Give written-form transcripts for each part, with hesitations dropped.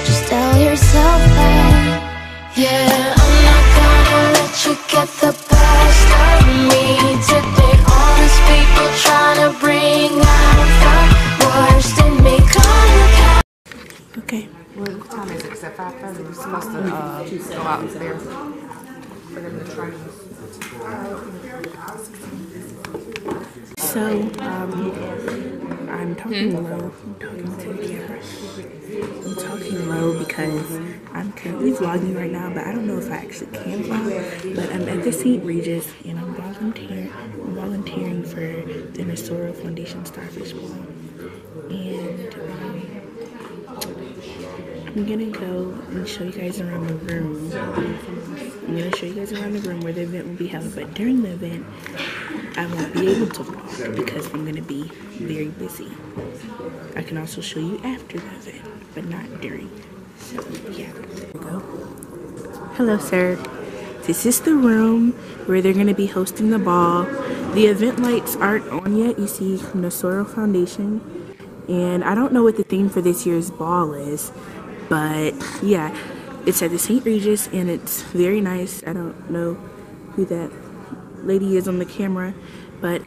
Just tell yourself that, yeah, I'm not gonna let you get the best of me today. Honest people trying to bring out the worst in me. Okay. What time is it? Is it 5:30? We're supposed to go out there for them to try this. So, I'm talking low. I'm talking to the camera. I'm talking low because I'm currently vlogging right now, but I don't know if I actually can vlog. But I'm at the St. Regis and I'm volunteering for the Nsoro Foundation Starfish Bowl. And I'm gonna go and show you guys around the room. I'm gonna show you guys around the room where the event will be held. But during the event, I won't be able to vlog because I'm gonna be very busy. I can also show you after the event, but not during. So yeah, there we go. Hello, sir. This is the room where they're gonna be hosting the ball. The event lights aren't on yet. You see Nsoro Foundation, and I don't know what the theme for this year's ball is, but yeah, it's at the St. Regis and it's very nice. I don't know who that lady is on the camera, but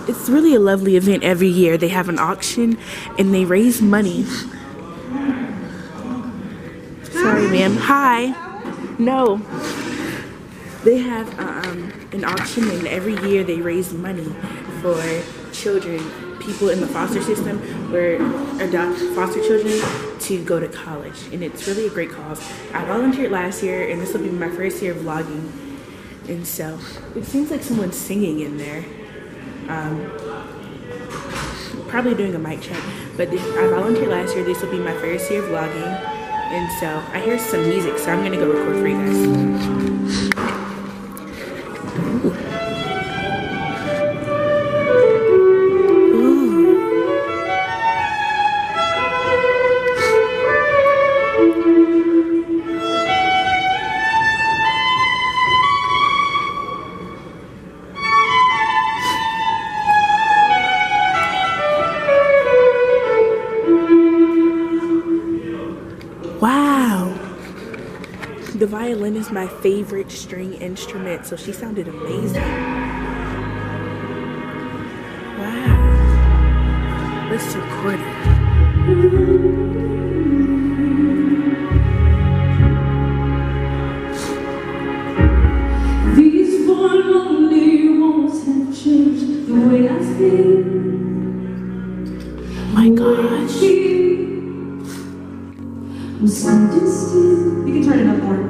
it's really a lovely event every year. They have an auction and they raise money. Sorry, ma'am. Hi. No. They have an auction and every year they raise money for children, people in the foster system or adopt foster children to go to college. And it's really a great cause. I volunteered last year and this will be my first year of vlogging. And so it seems like someone's singing in there. Probably doing a mic check, but I volunteered last year. This will be my first year vlogging, and so I hear some music, so I'm gonna go record for you guys. Wow, the violin is my favorite string instrument, so she sounded amazing. Wow, let's record it. These four lonely walls have changed the way I feel. My gosh. I'm standing still. You can turn it up more.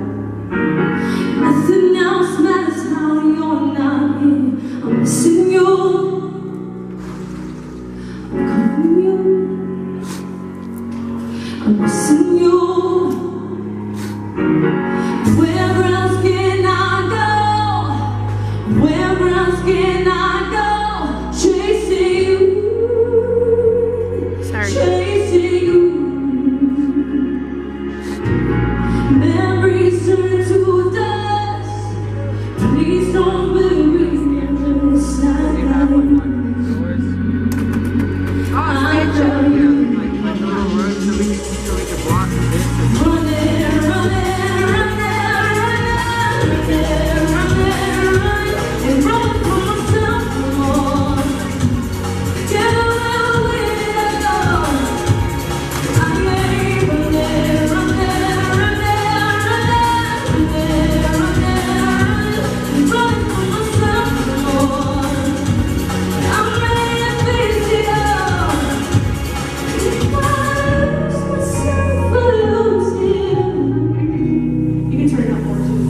Nothing else matters how you're not here. I'm missing you. I'm calling you. I'm missing you. Where else can I go? Where else can I go? Chasing you. Sorry. Chasing you. Memories turn to dust. Please don't believe me. It's not like I love you. Running, running, running, running, running, running, and run for myself more. Get a little weird. I ain't running, running, running, running, running, running for myself more. I'm ready to face it all. If I lose myself, I lose you. You can turn it up more too.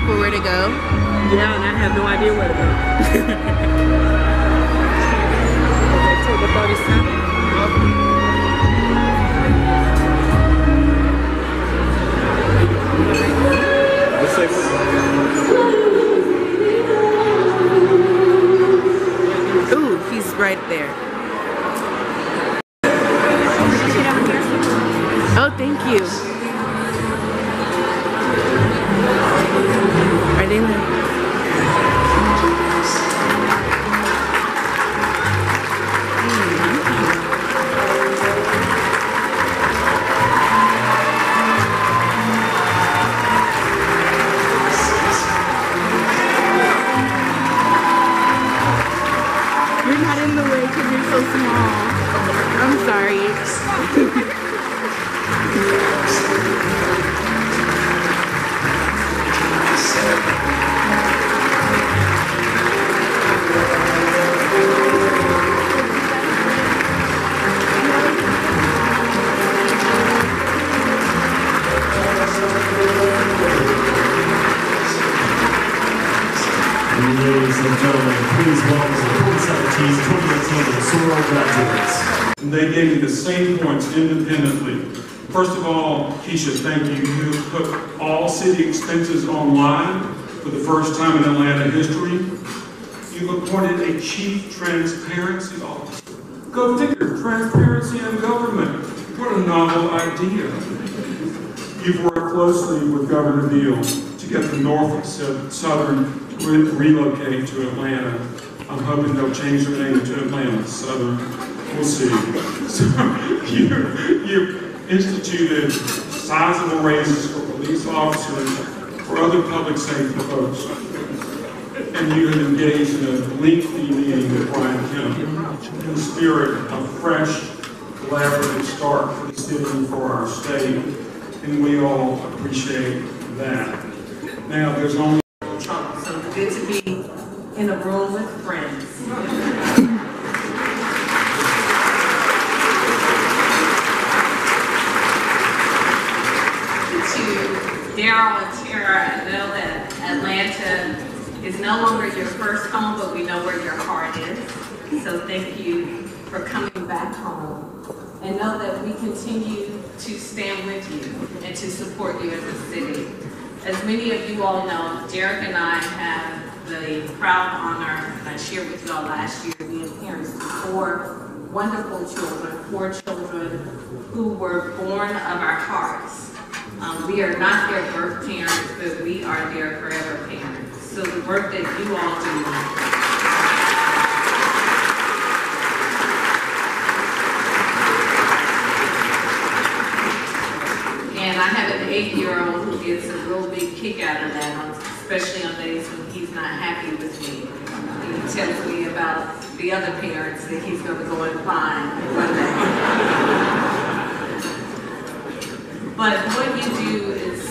for where to go? Yeah, and I have no idea where to go. October 37th. Ooh, he's right there. Oh, thank you. Are they like... You're not in the way because you're so small. I'm sorry. Ladies and gentlemen, please welcome the 2017-2018 nsoro graduates. And they gave me the same points independently. First of all, Keisha, thank you. You put all city expenses online for the first time in Atlanta history. You've appointed a chief transparency officer. Go figure, transparency in government. What a novel idea. You've worked closely with Governor Deal to get the Norfolk Southern relocate to Atlanta. I'm hoping they'll change their name to Atlanta Southern. We'll see. So you instituted sizable raises for police officers, for other public safety folks, and you have engaged in a lengthy meeting with Brian Kemp in the spirit of fresh, collaborative start for the city and for our state, and we all appreciate that. Now, there's only So it's good to be in a room with friends. To Daryl and Tara, I know that Atlanta is no longer your first home, but we know where your heart is. So thank you for coming back home. And know that we continue to stand with you and to support you as a city. As many of you all know, Derek and I have the proud honor, and I shared with you all last year, being parents to 4 wonderful children, 4 children who were born of our hearts. We are not their birth parents, but we are their forever parents. So the work that you all do, and I have an 8-year-old who gets a real big kick out of that, especially on days when he's not happy with me. He tells me about the other parents that he's going to go and find one day. But what you do is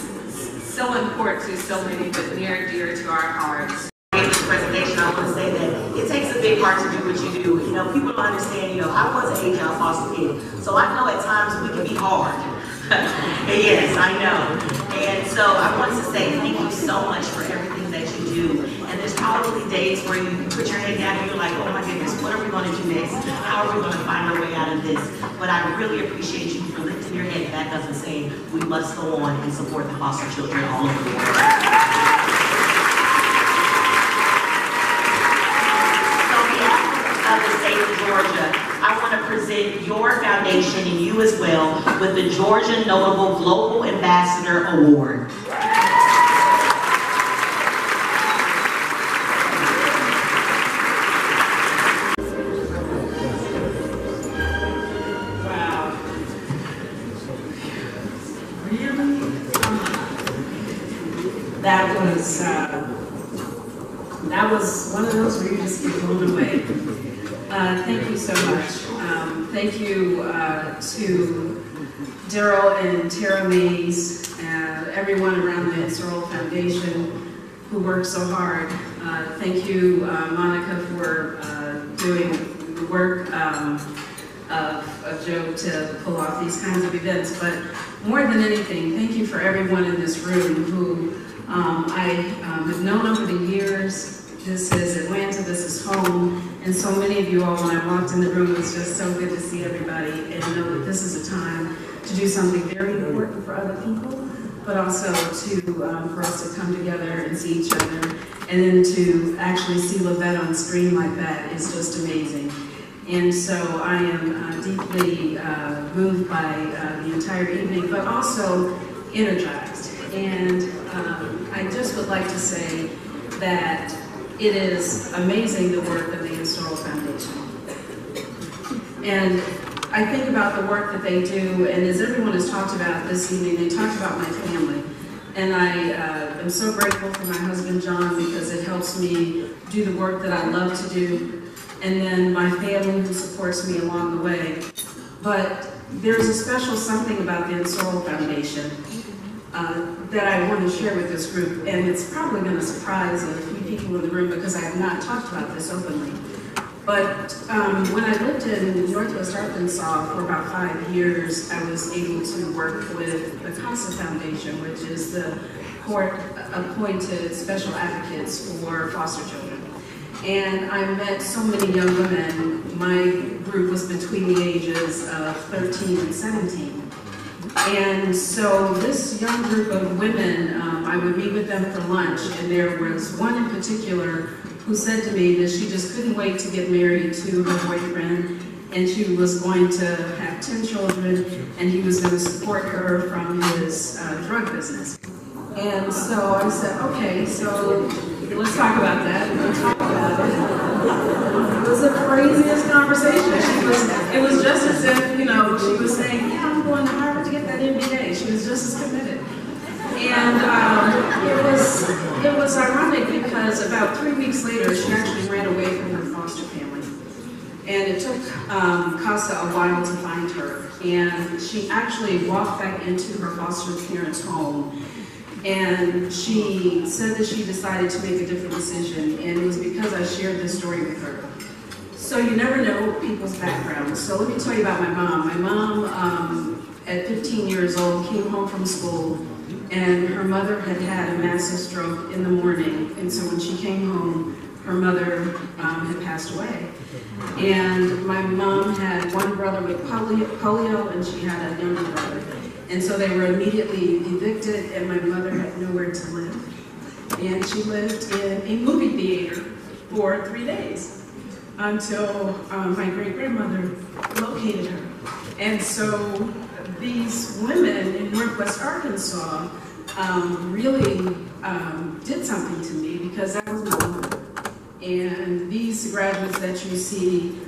so important to so many, but near and dear to our hearts. In this presentation, I want to say that it takes a big heart to do what you do. You know, people don't understand, I was an age-out foster kid, so I know at times we can be hard. Yes, I know. And so I want to say thank you so much for everything that you do. And there's probably days where you put your head down and you're like, oh my goodness, what are we going to do next? How are we going to find our way out of this? But I really appreciate you for lifting your head back up and saying we must go on and support the foster children all over the world. Of the state of Georgia, I want to present your foundation and you as well with the Georgia Notable Global Ambassador Award. Wow. Really? That was one of those where you just get blown away. Thank you so much. Thank you to Daryl and Tara Mays, everyone around the nsoro Foundation who worked so hard. Thank you, Monica, for doing the work of Joe to pull off these kinds of events. But more than anything, thank you for everyone in this room who I have known over the years, this is Atlanta, this is home, and so many of you all, when I walked in the room, it was just so good to see everybody and know that this is a time to do something very important for other people, but also for us to come together and see each other, and then to actually see Lavette on screen like that is just amazing. And so I am deeply moved by the entire evening, but also energized. And I just would like to say that it is amazing the work of the nsoro Foundation. And I think about the work that they do, and as everyone has talked about this evening, they talked about my family. And I am so grateful for my husband, John, because it helps me do the work that I love to do, and then my family who supports me along the way. But there's a special something about the nsoro Foundation that I want to share with this group, and it's probably going to surprise a few people in the room because I have not talked about this openly. But when I lived in Northwest Arkansas for about 5 years, I was able to work with the CASA Foundation, which is the court-appointed special advocates for foster children. And I met so many young women. My group was between the ages of 13 and 17. And so this young group of women, I would meet with them for lunch, and there was one in particular who said to me that she just couldn't wait to get married to her boyfriend, and she was going to have 10 children, and he was going to support her from his drug business. And so I said, okay, so let's talk about that. And we talked about it. It was the craziest conversation. It was just as if, you know, she was saying, yeah, I'm going to Harvard to get that MBA. She was just as committed. And it was ironic because about 3 weeks later, she actually ran away from her foster family. And it took CASA a while to find her. And she actually walked back into her foster parents' home. And she said that she decided to make a different decision, and it was because I shared this story with her. So you never know people's backgrounds. So let me tell you about my mom. My mom, at 15 years old, came home from school, and her mother had had a massive stroke in the morning. And so when she came home, her mother had passed away. And my mom had one brother with polio, and she had a younger brother. And so they were immediately evicted, and my mother had nowhere to live. And she lived in a movie theater for 3 days until my great-grandmother located her. And so these women in Northwest Arkansas really did something to me because that was my mother. And these graduates that you see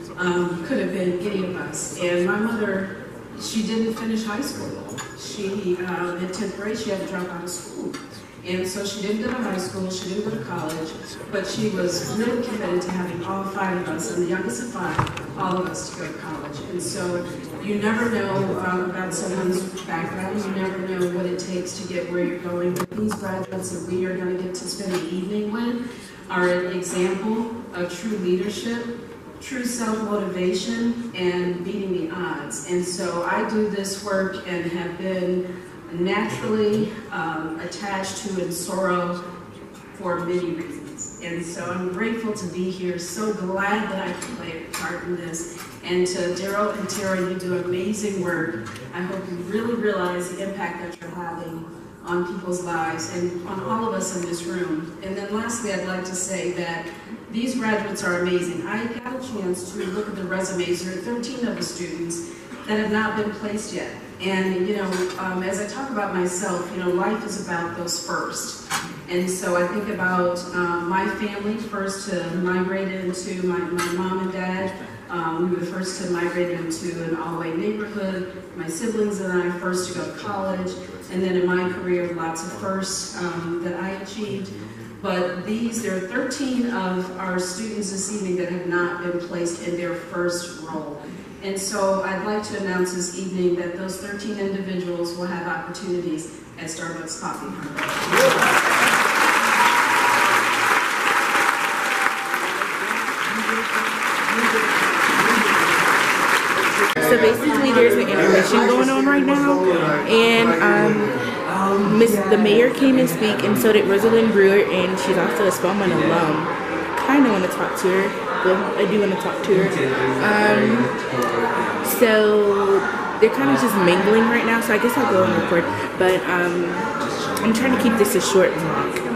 could have been any of us. And my mother, she didn't finish high school. She, in 10th grade, she had to drop out of school. And so she didn't go to high school, she didn't go to college, but she was really committed to having all 5 of us, and the youngest of 5, all of us to go to college. And so you never know about someone's background, you never know what it takes to get where you're going. But these graduates that we are going to get to spend the evening with are an example of true leadership, true self-motivation, and beating the odds. And so I do this work and have been naturally attached to nsoro for many reasons. And so I'm grateful to be here, so glad that I can play a part in this. And to Daryl and Tara, you do amazing work. I hope you really realize the impact that you're having on people's lives and on all of us in this room. And then lastly, I'd like to say that these graduates are amazing. I got a chance to look at the resumes. There are 13 of the students that have not been placed yet. And, you know, as I talk about myself, you know, life is about those first. And so I think about my family first to migrate into my mom and dad. We were the first to migrate into an all-white neighborhood. My siblings and I first to go to college. And then in my career, lots of firsts that I achieved. But there are 13 of our students this evening that have not been placed in their first role. And so I'd like to announce this evening that those 13 individuals will have opportunities at Starbucks Coffee House. So basically there's an intermission going on right now, and the mayor came and speak, and so did Rosalind Brewer, and she's also a Spelman alum. Kind of want to talk to her. Well, I do want to talk to her. So they're kind of just mingling right now, so I guess I'll go and record. But I'm trying to keep this a short vlog.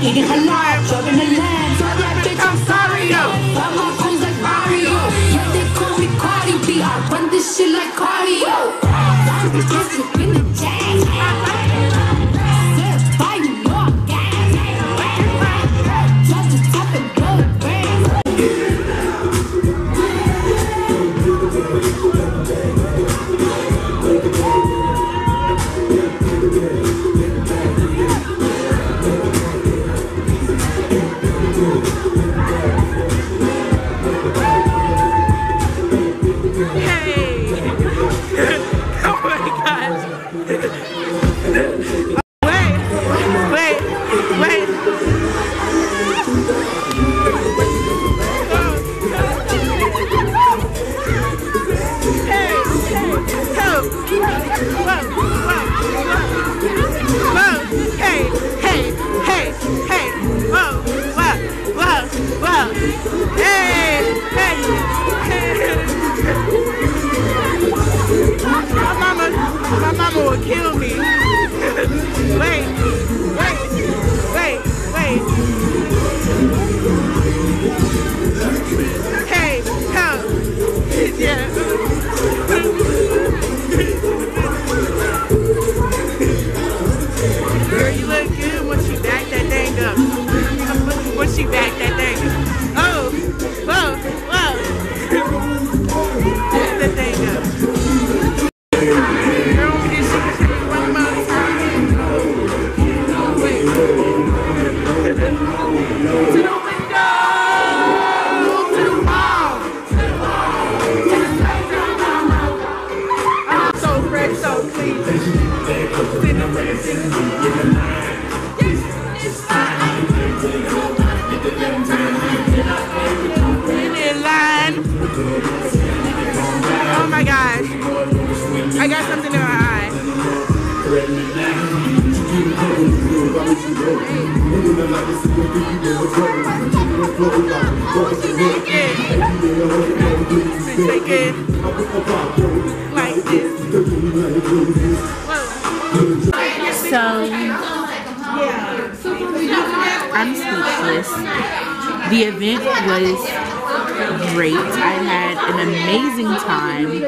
Eating halal, driving the land. Tell that bitch I'm sorry, yo. All my friends like Mario. Yeah, they call me Cardi B. I run this shit like cardio. That's the kiss you in the jazz. Set fire, you know I'm gas. Just the top and blow bang. Like this. So, I'm speechless. The event was great. I had an amazing time. We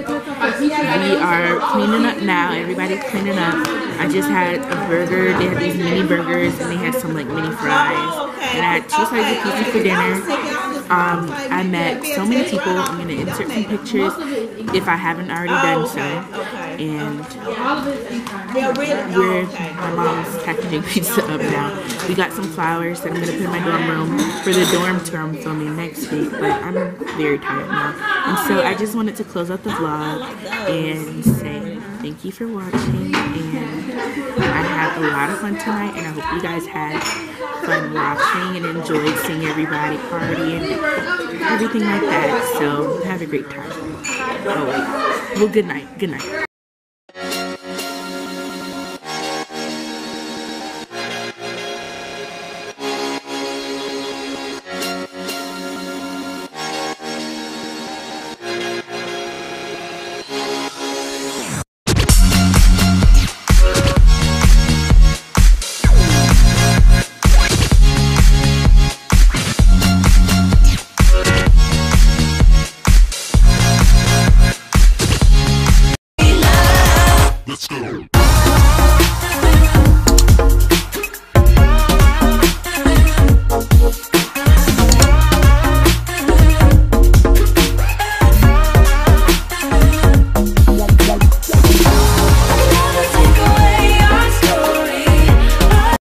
are cleaning up now. Everybody's cleaning up. I just had a burger. They had these mini burgers and they had some like mini fries. And I had 2 slices of pizza for dinner. I met so many people. I'm going to insert some pictures if I haven't already done so. And my mom's packaging pizza up now. We got some flowers that I'm going to put in my dorm room for the dorm tour I'm filming next week, but I'm very tired now. And so I just wanted to close out the vlog and say thank you for watching, and I had a lot of fun tonight, and I hope you guys had fun watching and enjoyed seeing everybody party and everything like that. So have a great time. Oh wait. Well, good night. Good night.